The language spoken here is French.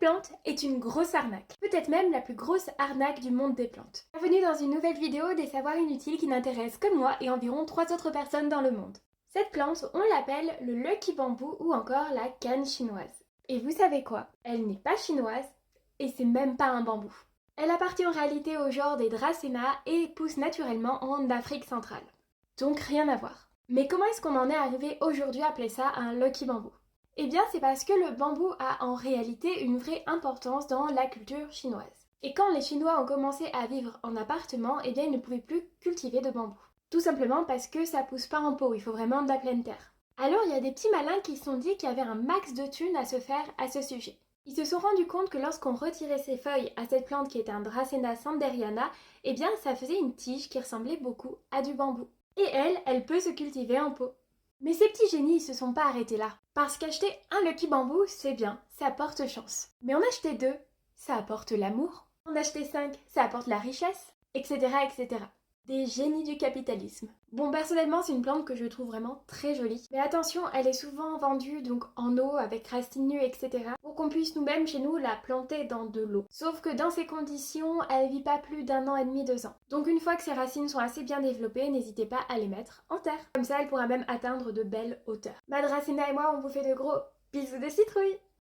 plante est une grosse arnaque, peut-être même la plus grosse arnaque du monde des plantes. Bienvenue dans une nouvelle vidéo des savoirs inutiles qui n'intéressent que moi et environ 3 autres personnes dans le monde. Cette plante, on l'appelle le Lucky Bamboo ou encore la canne chinoise. Et vous savez quoi? Elle n'est pas chinoise et c'est même pas un bambou. Elle appartient en réalité au genre des Dracæna et pousse naturellement en Afrique centrale. Donc rien à voir. Mais comment est-ce qu'on en est arrivé aujourd'hui à appeler ça un Lucky Bamboo? Eh bien, c'est parce que le bambou a en réalité une vraie importance dans la culture chinoise. Et quand les Chinois ont commencé à vivre en appartement, eh bien, ils ne pouvaient plus cultiver de bambou. Tout simplement parce que ça pousse pas en pot, il faut vraiment de la pleine terre. Alors, il y a des petits malins qui se sont dit qu'il y avait un max de thunes à se faire à ce sujet. Ils se sont rendus compte que lorsqu'on retirait ses feuilles à cette plante qui est un Dracæna sanderiana, eh bien, ça faisait une tige qui ressemblait beaucoup à du bambou. Et elle peut se cultiver en pot. Mais ces petits génies, ils se sont pas arrêtés là. Parce qu'acheter un Lucky Bamboo, c'est bien, ça apporte chance. Mais en acheter 2, ça apporte l'amour. En acheter 5, ça apporte la richesse, etc., etc. Des génies du capitalisme. Bon, personnellement, c'est une plante que je trouve vraiment très jolie. Mais attention, elle est souvent vendue donc en eau, avec racines nues, etc. pour qu'on puisse nous-mêmes, chez nous, la planter dans de l'eau. Sauf que dans ces conditions, elle vit pas plus d'1 an et demi, 2 ans. Donc une fois que ses racines sont assez bien développées, n'hésitez pas à les mettre en terre. Comme ça, elle pourra même atteindre de belles hauteurs. Ma Dracæna et moi, on vous fait de gros bisous de citrouille!